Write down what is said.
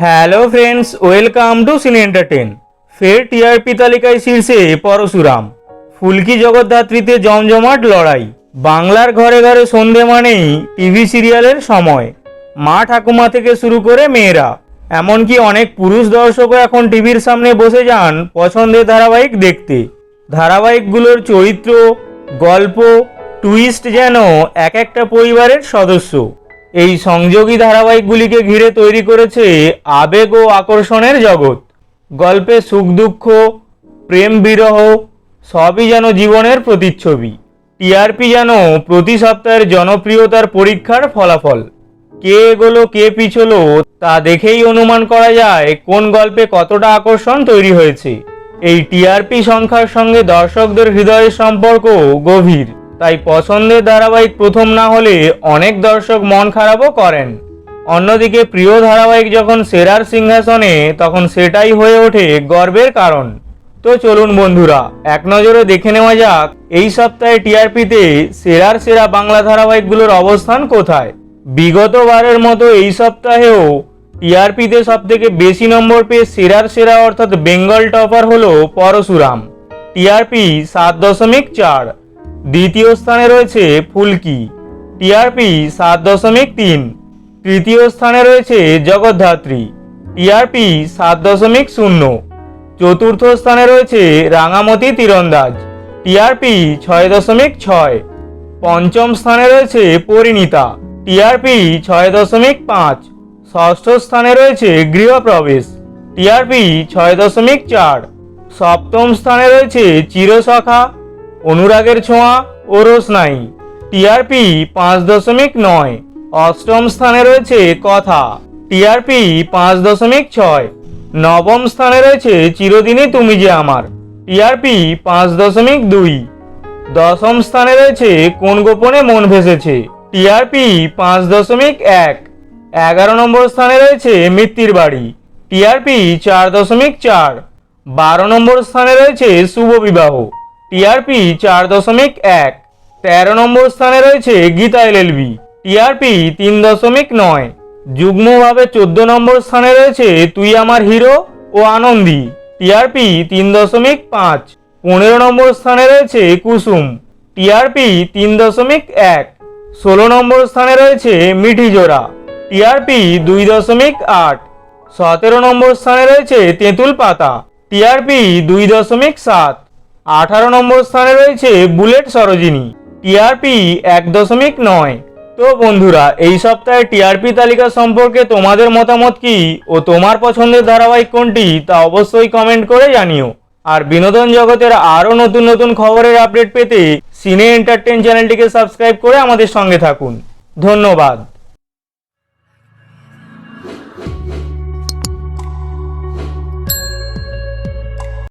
Hello friends, welcome to সিনে entertain. ফের TRP তালিকায় শীর্ষে পরশুরাম। ফুলকি জগদ্ধাত্রীতে জমজমাট লড়াই। বাংলার ঘরে ঘরে সন্ধে মানেই টিভি সিরিয়ালের সময়। মা ঠাকুমা থেকে শুরু করে মেয়েরা, এমনকি অনেক পুরুষ দর্শকও এখন টিভির সামনে বসে যান পছন্দের ধারাবাহিক দেখতে। ধারাবাহিকগুলোর চরিত্র, গল্প, টুইস্ট যেন এক একটা পরিবারের সদস্য। এই সংযোগী ধারাবাহিকগুলিকে ঘিরে তৈরি করেছে আবেগ ও আকর্ষণের জগৎ। গল্পে সুখ দুঃখ, প্রেম বিরহ সবই যেন জীবনের প্রতিচ্ছবি। টিআরপি যেন প্রতি সপ্তাহের জনপ্রিয়তার পরীক্ষার ফলাফল। কে এগোলো কে পিছলো তা দেখেই অনুমান করা যায় কোন গল্পে কতটা আকর্ষণ তৈরি হয়েছে। এই টিআরপি সংখ্যার সঙ্গে দর্শকদের হৃদয়ের সম্পর্ক গভীর। তাই পছন্দের ধারাবাহিক প্রথম না হলে অনেক দর্শক মন খারাপও করেন। অন্যদিকে প্রিয় ধারাবাহিক যখন সেরার সিংহাসনে, তখন সেটাই হয়ে ওঠে গর্বের কারণ। তো চলুন বন্ধুরা, এক নজরে দেখে নেওয়া যাক এই সপ্তাহে টিআরপিতে সেরার সেরা বাংলা ধারাবাহিকগুলোর অবস্থান কোথায়। বিগতবারের মতো এই সপ্তাহেও টিআরপিতে সবথেকে বেশি নম্বর পেয়ে সেরার সেরা অর্থাৎ বেঙ্গল টপার হলো পরশুরাম। টিআরপি 7.4। দ্বিতীয় স্থানে রয়েছে ফুলকি, টিআরপি 7.3। তৃতীয় স্থানে রয়েছে জগদ্ধাত্রী, টিআরপি 7.0। চতুর্থ স্থানে রয়েছে রাঙামতি তীরন্দাজ, টিআরপি 6.6। পঞ্চম স্থানে রয়েছে পরিণীতা, টিআরপি 6.5। ষষ্ঠ স্থানে রয়েছে গৃহপ্রবেশ, টিআরপি 6.4। সপ্তম স্থানে রয়েছে চিরসখা, অনুরাগের ছোঁয়া ও রোশনাই, টিআরপি 5.9। অষ্টম স্থানে রয়েছে কথা, টিআরপি 5.6। নবম স্থানে রয়েছে চিরদিনই তুমি যে আমার, টিআরপি 5.2। দশম স্থানে রয়েছে কোন গোপনে মন ভেসেছে, টিআরপি 5.1। 11 নম্বর স্থানে রয়েছে মিত্তির বাড়ি, টিআরপি 4.4। 12 নম্বর স্থানে রয়েছে শুভ বিবাহ, টিআরপি 4.1। 13 নম্বর স্থানে রয়েছে গীতা এলএলবি, টিআরপি 3.9। যুগ্মভাবে 14 নম্বর স্থানে রয়েছে তুই আমার হিরো ও আনন্দী, টিআরপি 3.5। 15 নম্বর স্থানে রয়েছে কুসুম, টিআরপি 3.1। 16 নম্বর স্থানে রয়েছে মিঠি জোড়া, টিআরপি 2.8। 17 নম্বর স্থানে রয়েছে তেঁতুল পাতা, টিআরপি 2.7। 18 নম্বর স্থানে রয়েছে বুলেট সরোজিনী, টিআরপি 1.9। তো বন্ধুরা, এই সপ্তাহে টিআরপি তালিকা সম্পর্কে তোমাদের মতামত কি ও তোমার পছন্দের ধারাবাহিক কোনটি তা অবশ্যই কমেন্ট করে জানিও। আর বিনোদন জগতের আরও নতুন নতুন খবরের আপডেট পেতে সিনে এন্টারটেন চ্যানেলটিকে সাবস্ক্রাইব করে আমাদের সঙ্গে থাকুন। ধন্যবাদ।